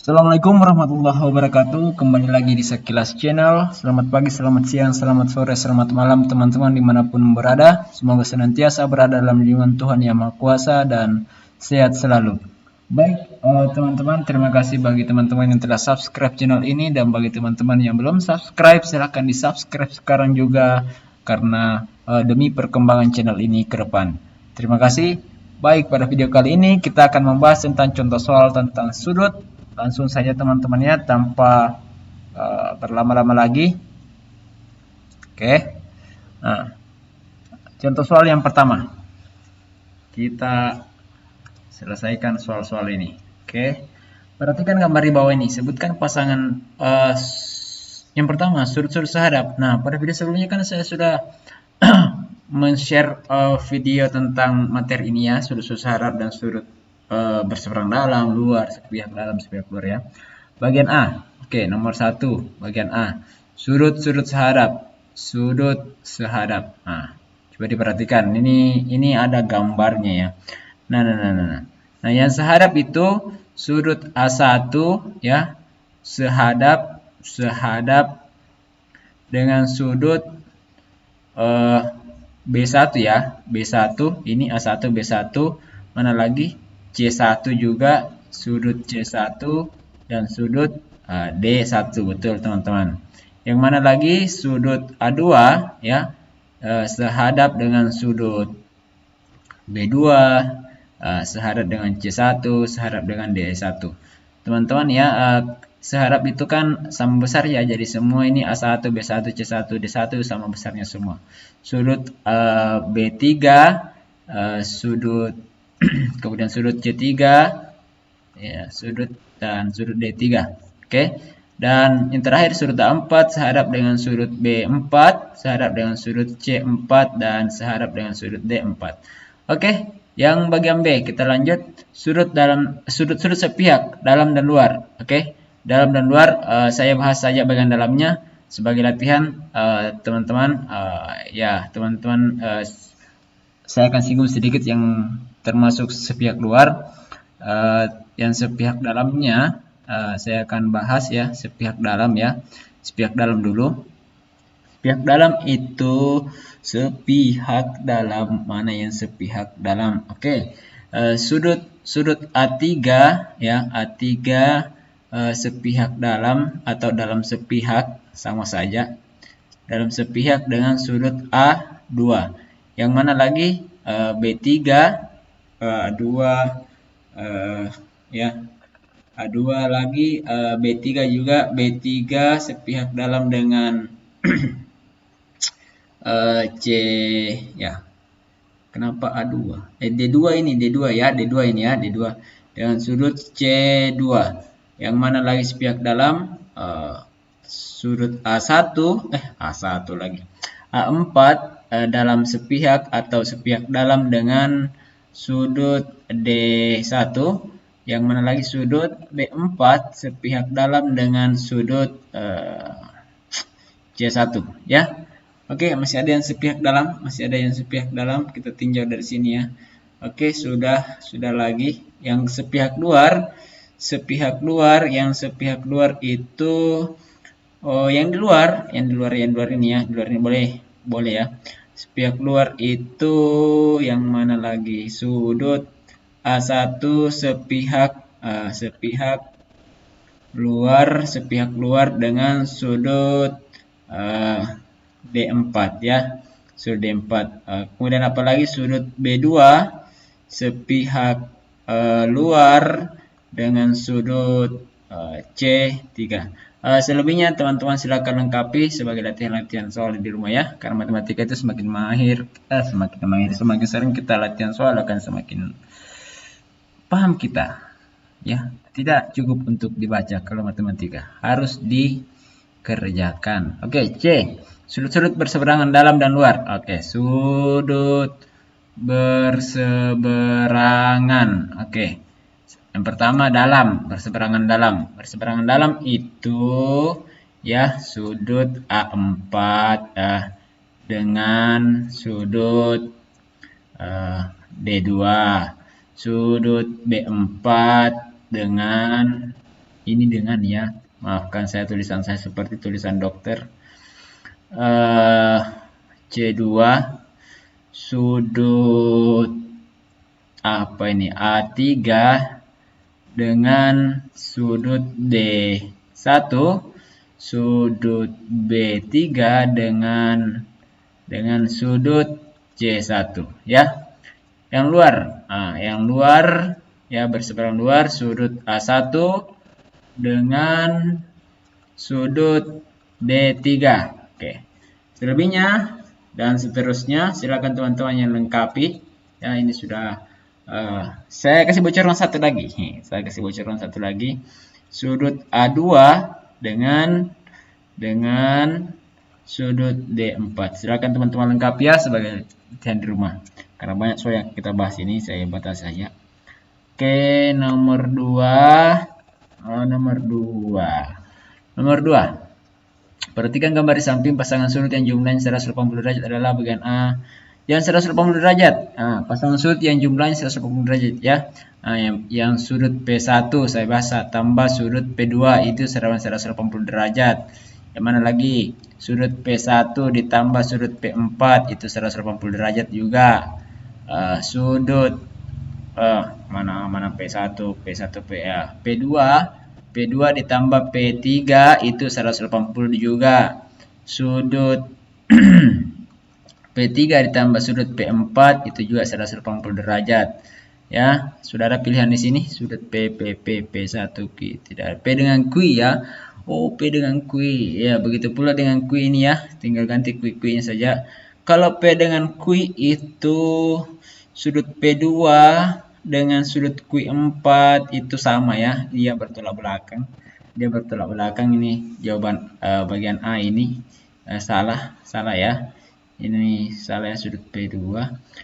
Assalamualaikum warahmatullahi wabarakatuh. Kembali lagi di Sekilas Channel. Selamat pagi, selamat siang, selamat sore, selamat malam teman-teman dimanapun berada. Semoga senantiasa berada dalam lindungan Tuhan Yang Maha Kuasa dan sehat selalu. Baik, teman-teman, terima kasih bagi teman-teman yang telah subscribe channel ini, dan bagi teman-teman yang belum subscribe, silahkan di subscribe sekarang juga karena demi perkembangan channel ini ke depan. Terima kasih. Baik, pada video kali ini kita akan membahas tentang contoh soal tentang sudut. Langsung saja teman-temannya tanpa berlama-lama lagi. Oke. Nah, contoh soal yang pertama. Kita selesaikan soal-soal ini. Oke. Perhatikan gambar di bawah ini. Sebutkan pasangan yang pertama, sudut-sudut sehadap. Nah, pada video sebelumnya kan saya sudah men-share video tentang materi ini ya, sudut-sudut sehadap dan sudut berseberang dalam, luar, sepihak dalam, sepihak luar ya. Bagian A. Oke, nomor 1, bagian A. Sudut-sudut sehadap. Sudut sehadap. Nah, coba diperhatikan. Ini ada gambarnya ya. Nah, yang sehadap itu sudut A1 ya, sehadap dengan sudut B1 ya. B1 ini A1 B1, mana lagi? C1 juga, sudut C1 dan sudut D1, betul teman-teman. Yang mana lagi? Sudut A2 ya, sehadap dengan sudut B2, sehadap dengan C1, sehadap dengan D1. Teman-teman ya, sehadap itu kan sama besar ya, jadi semua ini A1, B1, C1, D1 sama besarnya semua. Sudut B3, sudut kemudian sudut C3 ya, sudut D3. Oke. Dan yang terakhir sudut A4 sehadap dengan sudut B4, sehadap dengan sudut C4 dan sehadap dengan sudut D4. Oke, yang bagian B kita lanjut. Sudut sepihak dalam dan luar. Oke. Dalam dan luar saya bahas saja bagian dalamnya sebagai latihan teman-teman. Saya akan singgung sedikit yang termasuk sepihak luar. Yang sepihak dalamnya saya akan bahas ya, sepihak dalam ya. Sepihak dalam dulu. Sepihak dalam itu sepihak dalam, mana yang sepihak dalam? Oke. Sudut A3 ya, A3 sepihak dalam atau dalam sepihak sama saja. Dalam sepihak dengan sudut A2. Yang mana lagi? B3, A2 ya. A2 lagi, B3 juga, B3 sepihak dalam dengan C ya. Kenapa A2? D2 ini, D2 ya, D2 ini ya, D2 dengan sudut C2. Yang mana lagi sepihak dalam? Sudut A1 lagi. A4 dalam sepihak atau sepihak dalam dengan sudut D1. Yang mana lagi sudut B4 sepihak dalam dengan sudut C1 ya. Oke, masih ada yang sepihak dalam, kita tinjau dari sini ya. Oke, sudah lagi. Yang sepihak luar itu yang di luar ini ya, di luar ini boleh ya. Sepihak luar itu yang mana lagi? Sudut A1 sepihak luar dengan sudut D4 ya, sudut D4. Kemudian apalagi sudut B2 sepihak luar dengan sudut C3. Selebihnya teman-teman silakan lengkapi sebagai latihan-latihan soal di rumah ya, karena matematika itu semakin sering kita latihan soal akan semakin paham kita ya. Tidak cukup untuk dibaca kalau matematika, harus dikerjakan. Oke, C. Sudut-sudut berseberangan dalam dan luar. Oke, sudut berseberangan. Oke. Yang pertama dalam, berseberangan dalam. Berseberangan dalam itu ya sudut A4 dengan sudut D2. Sudut B4 dengan Ini dengan ya. Maafkan saya tulisan saya seperti tulisan dokter. C2 sudut apa ini? A3 dengan sudut D1 sudut B3 dengan sudut C1 ya. Yang luar. Nah, yang luar ya berseberangan luar sudut A1 dengan sudut D3. Oke. Selebihnya dan seterusnya silakan teman-teman yang lengkapi. Ya, ini sudah saya kasih bocoran satu lagi. Saya kasih bocoran satu lagi. Sudut A2 dengan sudut D4. Silakan teman-teman lengkapi ya sebagai latihan di rumah. Karena banyak soal yang kita bahas ini, saya batas saja. Oke, nomor 2. Nomor 2. Perhatikan gambar di samping pasangan sudut yang jumlahnya 180 derajat adalah bagian A yang 180 derajat. Nah, pasangan sudut yang jumlahnya 180 derajat ya. Nah, yang sudut P1 saya bahasa tambah sudut P2 itu sama 180 derajat. Yang mana lagi? Sudut P1 ditambah sudut P4 itu 180 derajat juga. Sudut mana P1 P2 ditambah P3 itu 180 juga. Sudut P3 ditambah sudut P4 itu juga 180 derajat. Ya, sudah ada pilihan di sini sudut P1 Q. Tidak ada P dengan Q ya. Oh, P dengan Q. Ya, begitu pula dengan Q ini ya. Tinggal ganti Q-nya saja. Kalau P dengan Q itu sudut P2 dengan sudut Q4 itu sama ya. Dia bertolak belakang. Ini jawaban bagian A ini salah ya. Ini salah ya, sudut P2.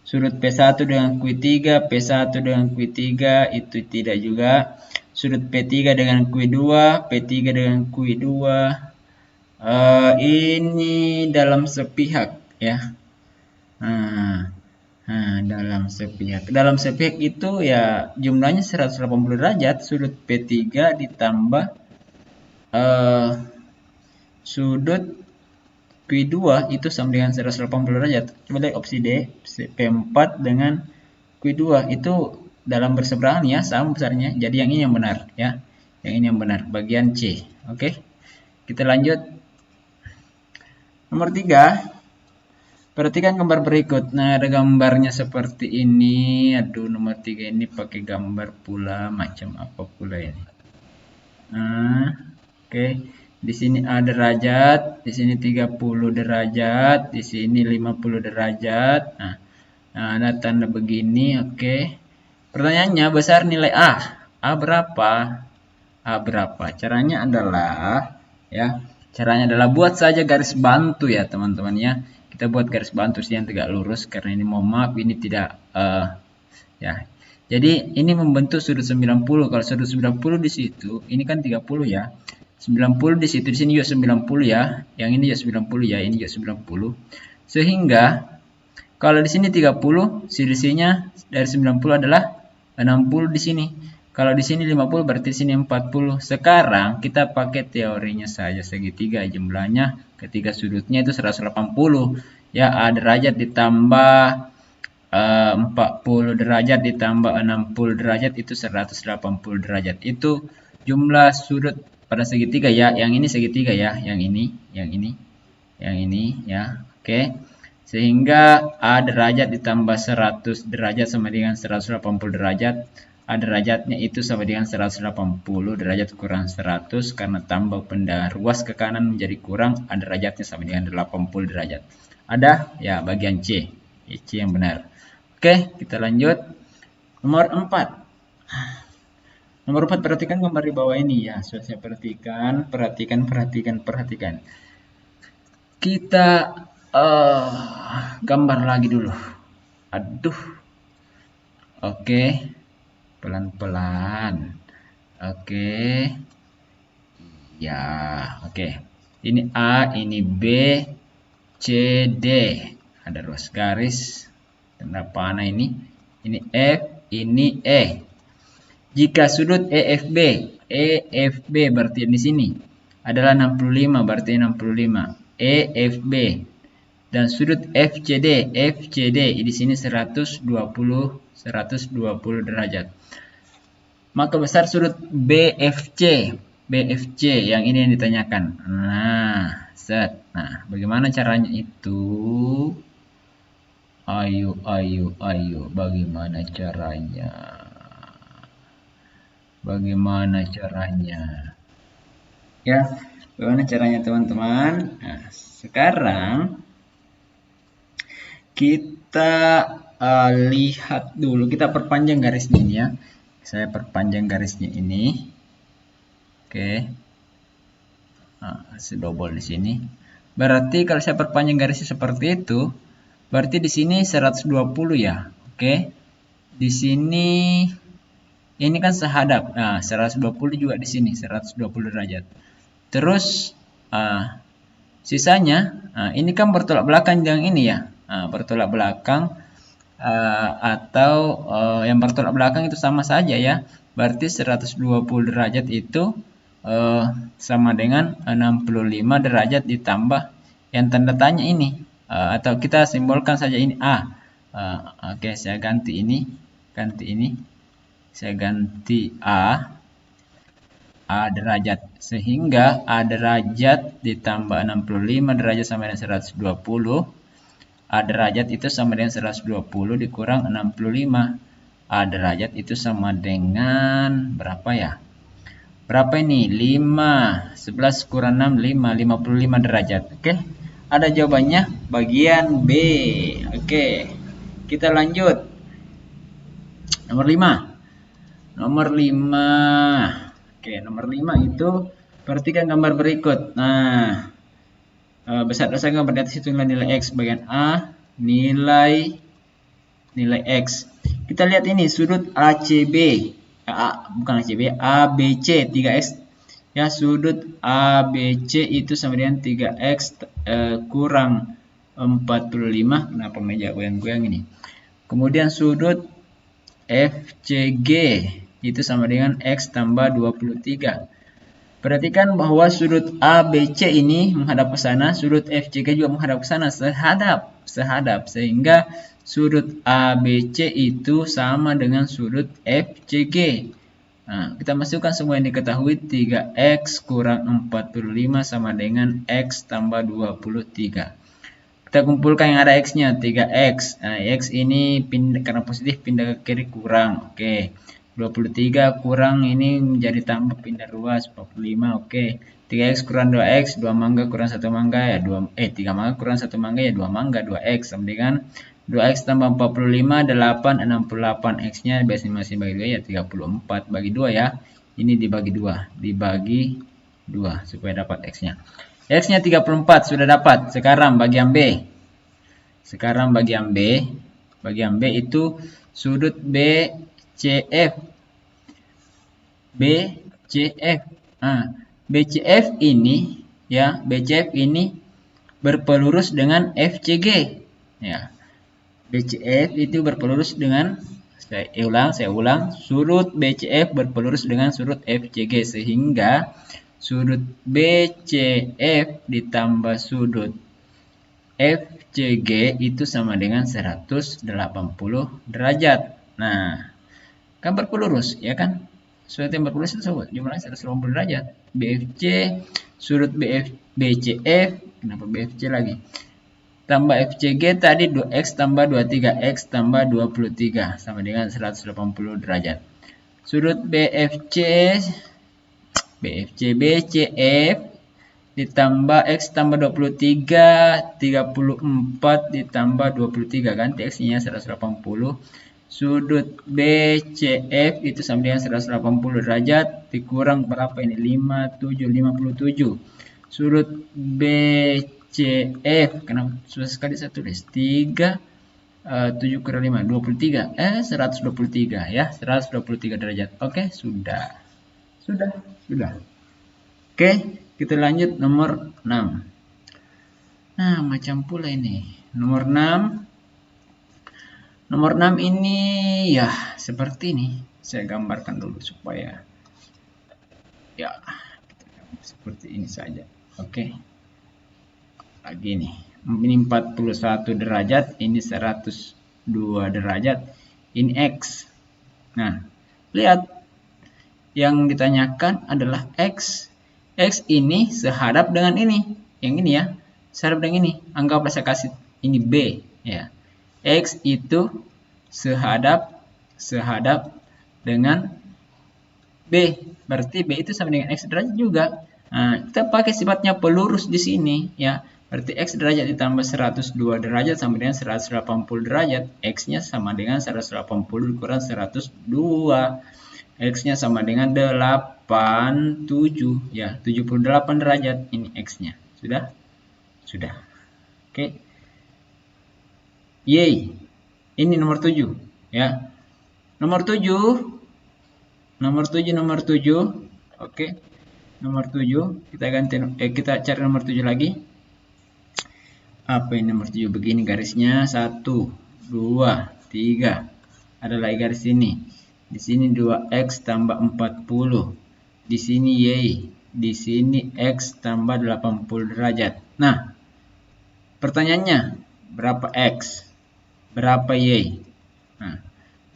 Sudut P1 dengan Q3, P1 dengan Q3 itu tidak juga. Sudut P3 dengan Q2, P3 dengan Q2 ini dalam sepihak ya. Nah, dalam sepihak. Dalam sepihak itu ya jumlahnya 180 derajat. Sudut P3 ditambah sudut Q2 itu sama dengan 180 derajat. Coba lihat opsi D, P4 dengan Q2 itu dalam berseberangan ya, sama besarnya. Jadi yang ini yang benar ya. Yang ini yang benar, bagian C. Oke. Kita lanjut. Nomor 3. Perhatikan gambar berikut. Nah, ada gambarnya seperti ini. Aduh, nomor 3 ini pakai gambar pula, macam apa pula ini. Nah, oke. Di sini A derajat, di sini 30 derajat, di sini 50 derajat. Nah, ada tanda begini, oke. Pertanyaannya besar nilai A. A berapa? A berapa? Caranya adalah buat saja garis bantu ya, teman-teman ya. Kita buat garis bantu yang tegak lurus karena ini mohon maaf ini tidak ya. Jadi ini membentuk sudut 90. Kalau sudut 90 di situ, ini kan 30 ya. 90 di situ, di sini juga 90 ya. Yang ini juga 90 ya, ini juga 90. Sehingga kalau di sini 30, selisihnya dari 90 adalah 60 di sini. Kalau di sini 50 berarti di sini 40. Sekarang kita pakai teorinya saja segitiga, jumlahnya ketika sudutnya itu 180. Ya, A derajat ditambah 40 derajat ditambah 60 derajat itu 180 derajat. Itu jumlah sudut pada segitiga ya. Yang ini segitiga ya, yang ini ya. Oke. Sehingga A derajat ditambah 100 derajat sama dengan 180 derajat. A derajatnya itu sama dengan 180 derajat kurang 100 karena tambah benda ruas ke kanan menjadi kurang. A derajatnya sama dengan 80 derajat. Ada ya bagian C. C yang benar. Oke, kita lanjut. Nomor 4. Nomor 4, perhatikan gambar di bawah ini ya. Sudah saya perhatikan. Kita gambar lagi dulu. Aduh. Oke. Pelan-pelan. Oke. Ya, oke. Ini A, ini B, C, D. Ada ruas garis. Tanda panah ini. Ini F, ini E. Jika sudut EFB EFB berarti di sini adalah 65, berarti 65. EFB. Dan sudut FCD di sini 120 derajat. Maka besar sudut BFC yang ini yang ditanyakan. Nah, set. Nah, bagaimana caranya itu? Ayo, bagaimana caranya? Bagaimana caranya? Ya, bagaimana caranya teman-teman? Nah, sekarang kita lihat dulu, kita perpanjang garisnya ini ya. Saya perpanjang garisnya ini. Oke. Nah, sedobol di sini. Berarti kalau saya perpanjang garisnya seperti itu, berarti di sini 120 ya. Oke. Di sini ini kan sehadap. Nah, 120 juga di sini, 120 derajat. Terus sisanya, ini kan bertolak belakang dengan ini ya. Bertolak belakang atau yang bertolak belakang itu sama saja ya. Berarti 120 derajat itu sama dengan 65 derajat ditambah yang tanda tanya ini. Atau kita simbolkan saja ini A. Oke, saya ganti ini. Saya ganti A derajat. Sehingga A derajat ditambah 65 derajat sama dengan 120. A derajat itu sama dengan 120 dikurang 65. A derajat itu sama dengan berapa ya? Berapa ini? 5. 11 kurang 6, 5. 55 derajat. Oke. Ada jawabannya bagian B. Oke. Kita lanjut. Nomor 5. Oke, nomor 5 itu perhatikan gambar berikut. Nah, besar dasar gambar di atas itu nilai X. Bagian A, nilai X. Kita lihat ini sudut ACB. Bukan ACB, ABC 3X. Ya, sudut ABC itu sama dengan 3X kurang 45. Kenapa meja goyang-goyang ini? Kemudian sudut FCG itu sama dengan X tambah 23. Perhatikan bahwa sudut ABC ini menghadap ke sana, sudut FCG juga menghadap ke sana, sehadap. Sehingga sudut ABC itu sama dengan sudut FCG. Nah, kita masukkan semua yang diketahui, 3X kurang 45 sama dengan X tambah 23. Kita kumpulkan yang ada X-nya, 3X. Nah, X ini pindah, karena positif pindah ke kiri kurang. Oke. 23 kurang ini menjadi tambah pindah ruas 45. Oke. 3X kurang 2X, 2 mangga kurang 1 mangga ya 3 mangga kurang 1 mangga ya 2 mangga 2X sama dengan 2X tambah 45 8 68. X-nya biasa masih bagi 2 ya 34 bagi 2 ya. Ini dibagi 2 supaya dapat X-nya. X-nya 34 sudah dapat. Sekarang bagian B. Bagian B itu sudut BCF. BCF ini ya, BCF ini berpelurus dengan FCG. Ya. BCF itu berpelurus dengan saya ulang, sudut BCF berpelurus dengan sudut FCG sehingga sudut BCF ditambah sudut FCG itu sama dengan 180 derajat. Nah, kan berpelurus, ya kan? Sudut yang berpelurus itu jumlahnya 180 derajat. BFC, sudut BCF, kenapa BFC lagi? Tambah FCG tadi 2X tambah 23, X tambah 23, sama dengan 180 derajat. Sudut BCF ditambah X tambah 23, 34 ditambah 23, ganti X-nya 180. Sudut BCF itu sama dengan 180 derajat, dikurang berapa ini? 57. Sudut BCF, kenapa susah sekali saya tulis? 3, 7 kurang 5, 23. 123 ya, 123 derajat. Oke, sudah. Oke, kita lanjut nomor 6. Nah, macam pula ini. Nomor 6 ini ya seperti ini. Saya gambarkan dulu supaya Ya, seperti ini saja. Oke. Lagi nih. Ini 41 derajat, ini 102 derajat. Ini X. Nah, lihat. Yang ditanyakan adalah X. X ini sehadap dengan ini. Yang ini ya. Sehadap dengan ini. Anggaplah saya kasih ini B. Ya. X itu sehadap dengan B. Berarti B itu sama dengan X derajat juga. Nah, kita pakai sifatnya pelurus di sini ya. Berarti X derajat ditambah 102 derajat sama dengan 180 derajat. X-nya sama dengan 180 dikurang 102. X-nya sama dengan 87 ya, 78 derajat ini X-nya. Sudah? Sudah. Oke. Y. Ini nomor 7 ya. Nomor 7. Oke. Nomor 7 kita ganti kita cari nomor 7 lagi. Apa ini nomor 7? Begini garisnya 1 2 3. Ada lagi garis ini. Di sini 2x tambah 40. Di sini y. Di sini x tambah 80 derajat. Nah, pertanyaannya berapa x? Berapa y? Nah,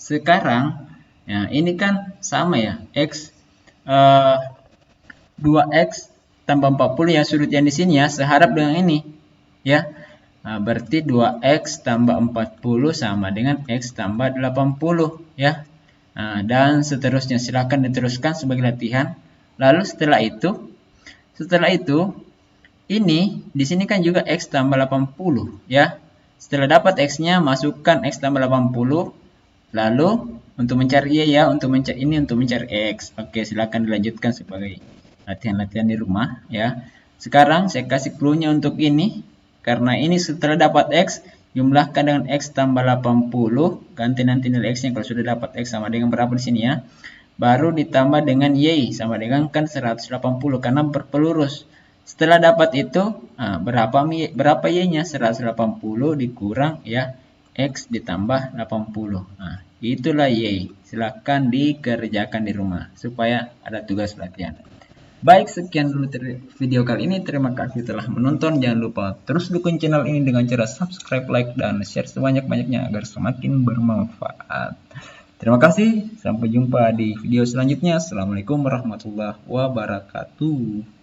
sekarang ya ini kan sama ya. X 2x tambah 40 ya, sudut yang di sini ya sehadap dengan ini ya. Nah, berarti 2x tambah 40 sama dengan x tambah 80 ya. Nah, dan seterusnya silakan diteruskan sebagai latihan. Lalu setelah itu ini di sini kan juga x tambah 80 ya. Setelah dapat x-nya masukkan x tambah 80. Lalu untuk mencari y ya, untuk mencari x. Oke, silakan dilanjutkan sebagai latihan-latihan di rumah ya. Sekarang saya kasih clue-nya untuk ini. Karena ini setelah dapat x, jumlahkan dengan x tambah 80, ganti nanti nilai x-nya kalau sudah dapat x sama dengan berapa di sini ya. Baru ditambah dengan y sama dengan kan 180 karena berpelurus. Setelah dapat itu, berapa y-nya? 180 dikurang ya x ditambah 80. Nah, itulah y. Silakan dikerjakan di rumah supaya ada tugas latihan. Baik, sekian dulu video kali ini. Terima kasih telah menonton. Jangan lupa terus dukung channel ini dengan cara subscribe, like, dan share sebanyak-banyaknya agar semakin bermanfaat. Terima kasih. Sampai jumpa di video selanjutnya. Assalamualaikum warahmatullahi wabarakatuh.